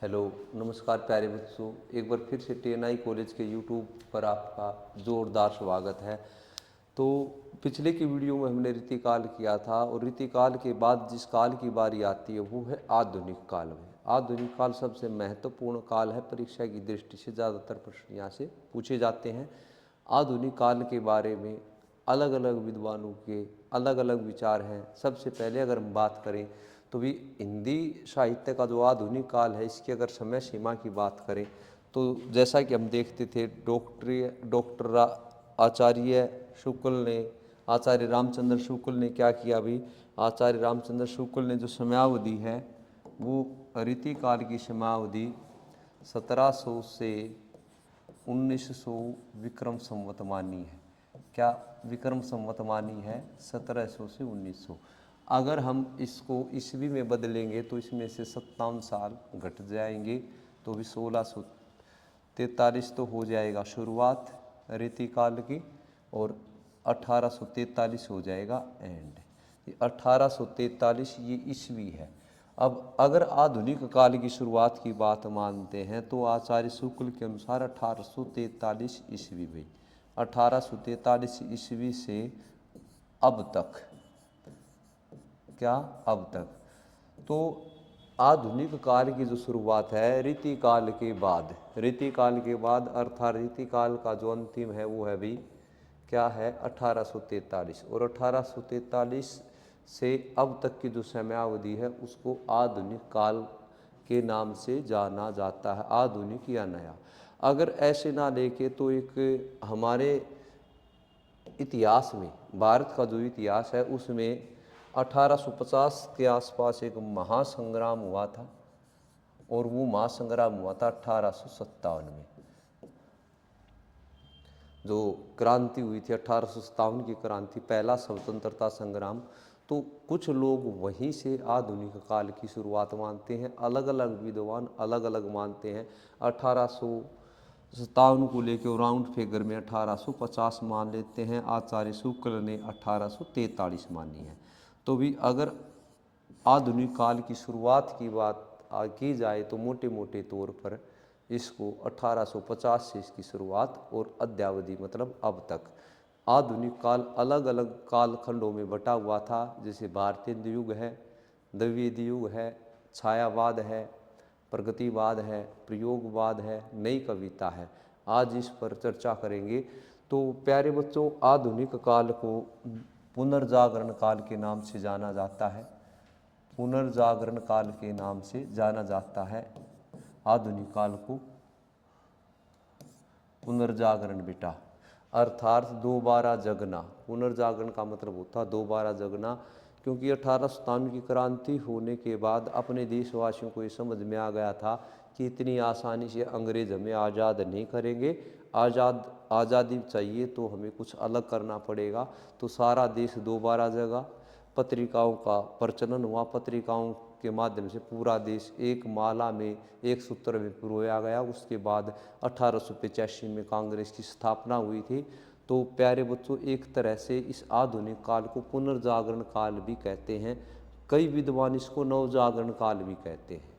Hello, नमस्कार प्यारे बच्चों। एक बार फिर से टीएनआई कॉलेज के यूट्यूब पर आपका जोरदार स्वागत है। तो पिछले की वीडियो में हमने रीतिकाल किया था और रीतिकाल के बाद जिस काल की बारी आती है वो है आधुनिक काल में। आधुनिक काल सबसे महत्वपूर्ण काल है, परीक्षा की दृष्टि से ज़्यादातर प्रश्न यहाँ से पूछे जाते हैं। आधुनिक काल के बारे में अलग अलग विद्वानों के अलग अलग विचार हैं। सबसे पहले अगर हम बात करें तो भी हिंदी साहित्य का जो आधुनिक काल है इसकी अगर समय सीमा की बात करें तो जैसा कि हम देखते थे डॉक्टर आचार्य शुक्ल ने आचार्य रामचंद्र शुक्ल ने क्या किया भी, आचार्य रामचंद्र शुक्ल ने जो समयावधि है वो रीतिकाल की समयावधि 1700 से 1900 विक्रम संवत मानी है। क्या विक्रम संवत मानी है? 1700 से 1900। अगर हम इसको ईस्वी में बदलेंगे तो इसमें से 57 साल घट जाएंगे, तो भी 1643 तो हो जाएगा शुरुआत रीतिकाल की और 1843 हो जाएगा एंड। 1843 ये ईस्वी है। अब अगर आधुनिक काल की शुरुआत की बात मानते हैं तो आचार्य शुक्ल के अनुसार 1843 ईस्वी हुई। 1843 ईस्वी से अब तक, क्या अब तक, तो आधुनिक काल की जो शुरुआत है रीतिकाल के बाद, रीतिकाल के बाद अर्थात रीतिकाल का जो अंतिम है वो है भी क्या है 1843। और 1843 से अब तक की जो समयावधि है उसको आधुनिक काल के नाम से जाना जाता है, आधुनिक या नया। अगर ऐसे ना लेके तो एक हमारे इतिहास में, भारत का जो इतिहास है उसमें 1850 के आसपास एक महासंग्राम हुआ था और वो महासंग्राम हुआ था 1857 में। जो क्रांति हुई थी 1857 की क्रांति, पहला स्वतंत्रता संग्राम। तो कुछ लोग वहीं से आधुनिक काल की शुरुआत मानते हैं, अलग अलग विद्वान अलग अलग मानते हैं। 1857 को लेकर राउंड फिगर में 1850 मान लेते हैं। आचार्य शुक्ल ने 1843 मानी है। तो भी अगर आधुनिक काल की शुरुआत की बात की जाए तो मोटे मोटे तौर पर इसको 1850 से इसकी शुरुआत और अद्यावधि मतलब अब तक। आधुनिक काल अलग अलग कालखंडों में बटा हुआ था, जैसे भारतीय युग है, द्विवेदी युग है, छायावाद है, प्रगतिवाद है, प्रयोगवाद है, नई कविता है। आज इस पर चर्चा करेंगे। तो प्यारे बच्चों, आधुनिक काल को पुनर्जागरण काल के नाम से जाना जाता है, पुनर्जागरण काल के नाम से जाना जाता है आधुनिक काल को। पुनर्जागरण बेटा अर्थात दोबारा जगना। पुनर्जागरण का मतलब होता है दोबारा जगना, क्योंकि 1857 की क्रांति होने के बाद अपने देशवासियों को ये समझ में आ गया था कि इतनी आसानी से अंग्रेज हमें आज़ाद नहीं करेंगे। आज़ादी चाहिए तो हमें कुछ अलग करना पड़ेगा। तो सारा देश दोबारा जगा, पत्रिकाओं का प्रचलन हुआ, पत्रिकाओं के माध्यम से पूरा देश एक माला में एक सूत्र में पिरोया गया। उसके बाद 1885 में कांग्रेस की स्थापना हुई थी। तो प्यारे बच्चों, एक तरह से इस आधुनिक काल को पुनर्जागरण काल भी कहते हैं। कई विद्वान इसको नवजागरण काल भी कहते हैं,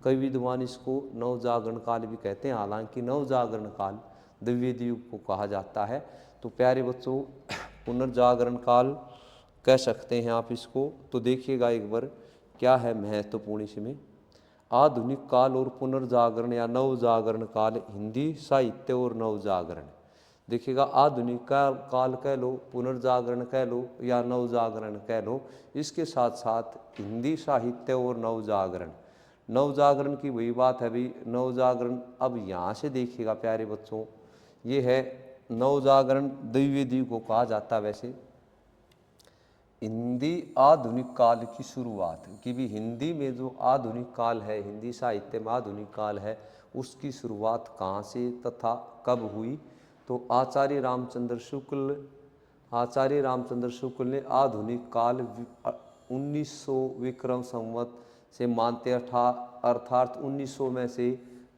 कई विद्वान इसको नवजागरण काल भी कहते हैं। हालांकि नवजागरण काल द्विवेदी युग को कहा जाता है। तो प्यारे बच्चों, पुनर्जागरण काल कह सकते हैं आप इसको। तो देखिएगा एक बार क्या है महत्वपूर्ण इसमें। आधुनिक काल और पुनर्जागरण या नवजागरण काल, हिंदी साहित्य और नवजागरण। देखिएगा, आधुनिक काल कह लो, पुनर्जागरण कह लो या नवजागरण कह लो, इसके साथ साथ हिंदी साहित्य और नवजागरण। नवजागरण की वही बात है भाई, नवजागरण अब यहाँ से देखिएगा प्यारे बच्चों, ये है नवजागरण द्विवेदी को कहा जाता है। वैसे हिंदी आधुनिक काल की शुरुआत की भी, हिंदी में जो आधुनिक काल है, हिंदी साहित्य में आधुनिक काल है, उसकी शुरुआत कहाँ से तथा कब हुई? तो आचार्य रामचंद्र शुक्ल ने आधुनिक काल 1900 विक्रम संवत से मानते अर्थात 1900 में से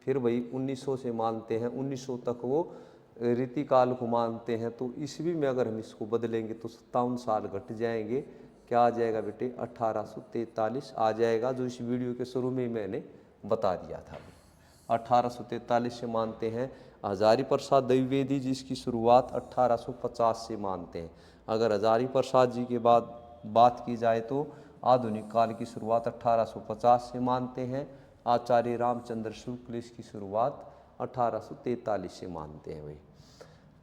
फिर वही 1900 से मानते हैं, 1900 तक वो रीतिकाल को मानते हैं। तो ईस्वी में अगर हम इसको बदलेंगे तो 57 साल घट जाएंगे। क्या आ जाएगा बेटे? 1843 आ जाएगा, जो इस वीडियो के शुरू में मैंने बता दिया था। 1843 से मानते हैं। हजारी प्रसाद द्विवेदी जी इसकी शुरुआत 1850 से मानते हैं। अगर हजारी प्रसाद जी के बाद बात की जाए तो आधुनिक काल की शुरुआत 1850 से मानते हैं। आचार्य रामचंद्र शुक्ल इसकी शुरुआत 1843 से मानते हैं। भाई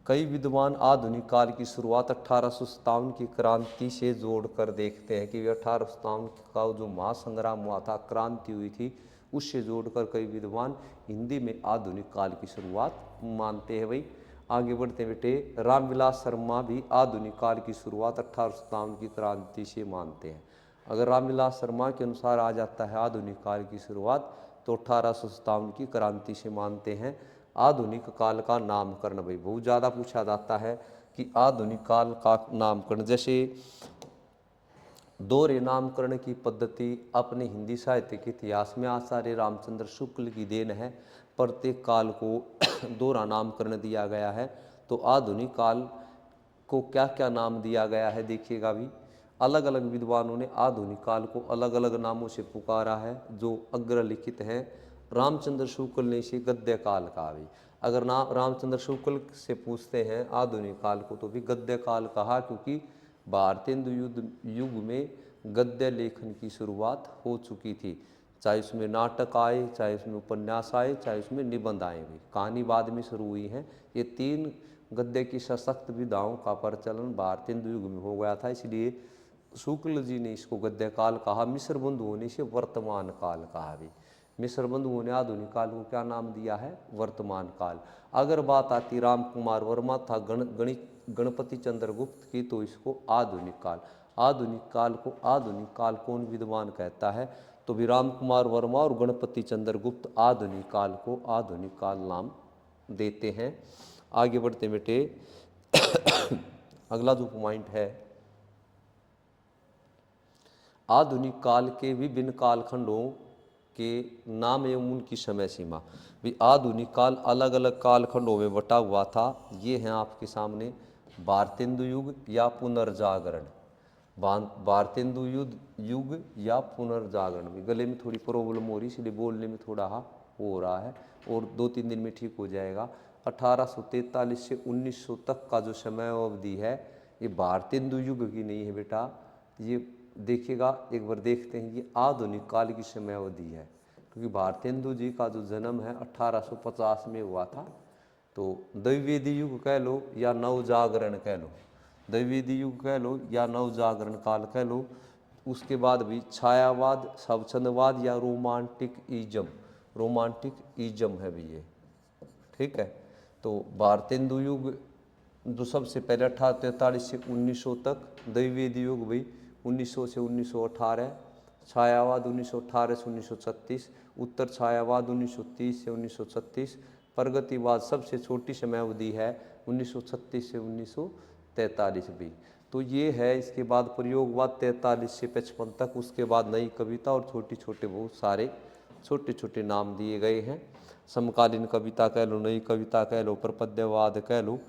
कई विद्वान आधुनिक काल की शुरुआत 1857 की क्रांति से जोड़कर देखते हैं कि 1857 का जो महासंग्राम हुआ था, क्रांति हुई थी, उससे जोड़कर कई विद्वान हिंदी में आधुनिक काल की शुरुआत मानते हैं। भाई आगे बढ़ते बेटे, रामविलास शर्मा भी आधुनिक काल की शुरुआत 1857 की क्रांति से मानते हैं। अगर रामविलास शर्मा के अनुसार आ जाता है आधुनिक काल की शुरुआत तो 1857 की क्रांति से मानते हैं। आधुनिक काल का नामकरण भाई बहुत ज़्यादा पूछा जाता है कि आधुनिक काल का नामकरण, जैसे दोहरे नामकरण की पद्धति अपने हिंदी साहित्य के इतिहास में आचार्य रामचंद्र शुक्ल की देन है। प्रत्येक काल को दोहरा नामकरण दिया गया है। तो आधुनिक काल को क्या क्या नाम दिया गया है देखिएगा। भी अलग अलग विद्वानों ने आधुनिक काल को अलग अलग नामों से पुकारा है जो अग्रलिखित हैं। रामचंद्र शुक्ल ने इसे गद्य काल कहा। भी अगर ना रामचंद्र शुक्ल से पूछते हैं आधुनिक काल को तो भी गद्य काल कहा, क्योंकि भारतेंदु युग में गद्य लेखन की शुरुआत हो चुकी थी। चाहे उसमें नाटक आए, चाहे उसमें उपन्यास आए, चाहे उसमें निबंध आए। भी कहानी बाद में शुरू हुई हैं। ये तीन गद्य की सशक्त विधाओं का प्रचलन भारतेंदु युग में हो गया था, इसलिए शुक्ल जी ने इसको गद्य काल कहा। मिश्र बंधुओं ने इसे वर्तमान काल कहा। भी मिश्र बंधुओं ने आधुनिक काल को क्या नाम दिया है? वर्तमान काल। अगर बात आती राम कुमार वर्मा था गणपति चंद्र गुप्त की तो इसको आधुनिक काल। आधुनिक काल को आधुनिक काल कौन विद्वान कहता है? तो भी राम कुमार वर्मा और गणपति चंद्र गुप्त आधुनिक काल को आधुनिक काल नाम देते हैं। आगे बढ़ते बेटे अगला जो पॉइंट है, आधुनिक काल के विभिन्न कालखंडों के नाम एवं उनकी समय सीमा। भी आधुनिक काल अलग अलग कालखंडों में बटा हुआ था। ये हैं आपके सामने भारतेंदु युग या पुनर्जागरण, भारतेंदु युग या पुनर्जागरण। भी गले में थोड़ी प्रॉब्लम हो रही इसलिए बोलने में थोड़ा हो रहा है और 2-3 दिन में ठीक हो जाएगा। 1843 से 1900 तक का जो समय अवधि है ये भारतेंदु युग की नहीं है बेटा। ये देखिएगा एक बार देखते हैं, ये आधुनिक काल की समय अवधि है, क्योंकि भारतेंदु जी का जो जन्म है 1850 में हुआ था। तो द्विवेदी युग कह लो या नवजागरण कह लो, द्विवेदी युग कह लो या नवजागरण काल कह लो। उसके बाद भी छायावाद, स्वच्छंदवाद या रोमांटिक इज्म है भी ये, ठीक है। तो भारतेंदु युग जो सबसे पहले 1843 से 1900 तक, द्विवेदी युग भाई 1900 से 1918, छायावाद 1918 से 1936, उत्तर छायावाद 1930 से 1936, प्रगतिवाद सबसे छोटी समय अवधि है 1936 से 1943 भी। तो ये है। इसके बाद प्रयोगवाद 43 से 55 तक, उसके बाद नई कविता और छोटे छोटे बहुत सारे छोटे छोटे नाम दिए गए हैं। समकालीन कविता कह लो, नई कविता कह लो, प्रपद्यवाद कह लो।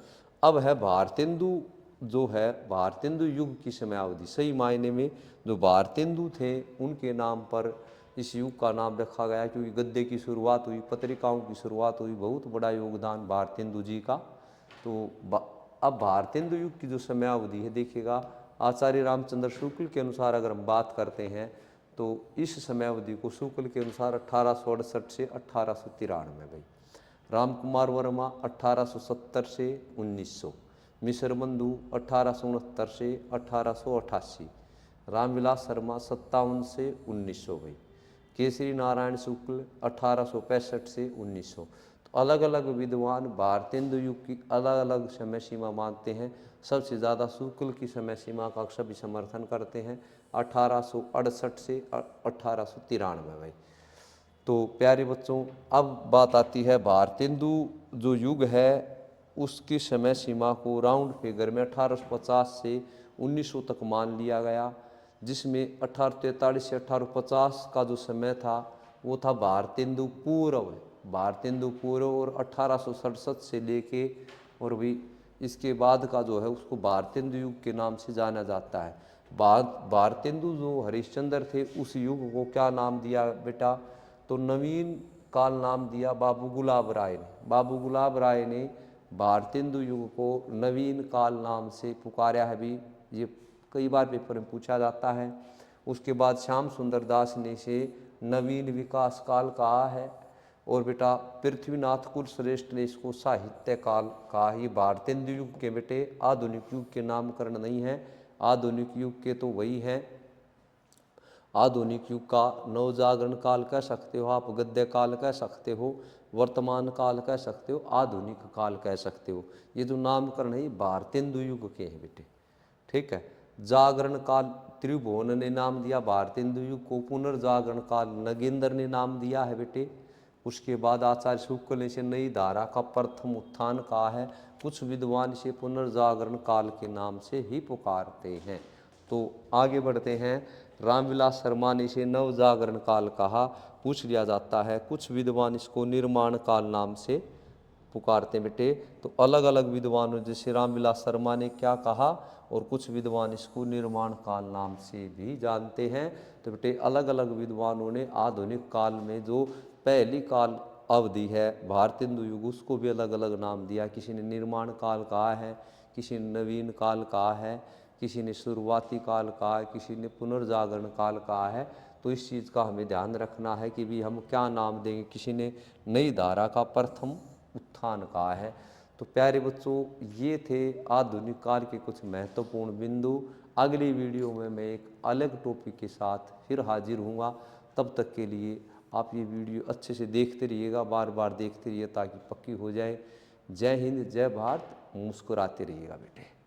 अब है भारतेंदु, जो है भारतेंदु युग की समयावधि। सही मायने में जो भारतेंदु थे उनके नाम पर इस युग का नाम रखा गया, क्योंकि गद्य की शुरुआत हुई, पत्रिकाओं की शुरुआत हुई, बहुत बड़ा योगदान भारतेंदु जी का। तो अब भारतेंदु युग की जो समयावधि है देखिएगा, आचार्य रामचंद्र शुक्ल के अनुसार अगर हम बात करते हैं तो इस समयावधि को शुक्ल के अनुसार 1868 से 1893 भाई, राम कुमार वर्मा 1870 से 1900, मिश्र बंधु 1869 से 1888, रामविलास शर्मा 57 से 1900 भाई, केसरी नारायण शुक्ल 1865 से 1900। तो अलग अलग विद्वान भारतेंदु युग की अलग अलग समय सीमा मानते हैं। सबसे ज़्यादा शुक्ल की समय सीमा का सभी समर्थन करते हैं, 1868 से 1893 भाई। तो प्यारे बच्चों, अब बात आती है भारतेंदु जो युग है उसकी समय सीमा को राउंड फिगर में 1850 से 1900 तक मान लिया गया, जिसमें 1843 से 1850 का जो समय था वो था भारतेंदु पूर्व, और 1867 से लेके और भी इसके बाद का जो है उसको भारतेंदु युग के नाम से जाना जाता है। भारतेंदु जो हरिश्चंद्र थे उस युग को क्या नाम दिया बेटा? तो नवीन काल नाम दिया बाबू गुलाब राय ने। बाबू गुलाब राय ने भारतेंदु युग को नवीन काल नाम से पुकारा है भी, ये कई बार पेपर में पूछा जाता है। उसके बाद श्याम सुंदर दास ने इसे नवीन विकास काल कहा है। और बेटा पृथ्वीनाथ कुलश्रेष्ठ ने इसको साहित्य काल कहा। ये भारतेंदु युग के बेटे आधुनिक युग के नामकरण नहीं है, आधुनिक युग के तो वही हैं। आधुनिक युग का नवजागरण काल कह सकते हो आप, गद्य काल कह सकते हो, वर्तमान काल कह सकते हो, आधुनिक काल कह सकते हो। ये जो नामकरण है ये भारतेंदु युग के हैं बेटे, ठीक है। जागरण काल त्रिभुवन ने नाम दिया भारतेंदु युग को। पुनर्जागरण काल नगेंद्र ने नाम दिया है बेटे। उसके बाद आचार्य शुक्ल ने इसे नई धारा का प्रथम उत्थान कहा है। कुछ विद्वान इसे पुनर्जागरण काल के नाम से ही पुकारते हैं। तो आगे बढ़ते हैं। रामविलास शर्मा ने इसे नवजागरण काल कहा, पूछ लिया जाता है। कुछ विद्वान इसको निर्माण काल नाम से पुकारते हैं बेटे। तो अलग अलग विद्वानों, जैसे रामविलास शर्मा ने क्या कहा, और कुछ विद्वान इसको निर्माण काल नाम से भी जानते हैं। तो बेटे अलग अलग विद्वानों ने आधुनिक काल में जो पहली काल अवधि है भारतेंदु युग, उसको भी अलग अलग नाम दिया। किसी ने निर्माण काल कहा है, किसी ने नवीन काल कहा है, किसी ने शुरुआती काल कहा है, किसी ने पुनर्जागरण काल कहा है। तो इस चीज़ का हमें ध्यान रखना है कि भी हम क्या नाम देंगे। किसी ने नई धारा का प्रथम उत्थान कहा है। तो प्यारे बच्चों, ये थे आधुनिक काल के कुछ महत्वपूर्ण बिंदु। अगली वीडियो में मैं एक अलग टॉपिक के साथ फिर हाजिर हूँगा। तब तक के लिए आप ये वीडियो अच्छे से देखते रहिएगा, बार बार देखते रहिए ताकि पक्की हो जाए। जय हिंद, जय भारत, मुस्कुराते रहिएगा बेटे।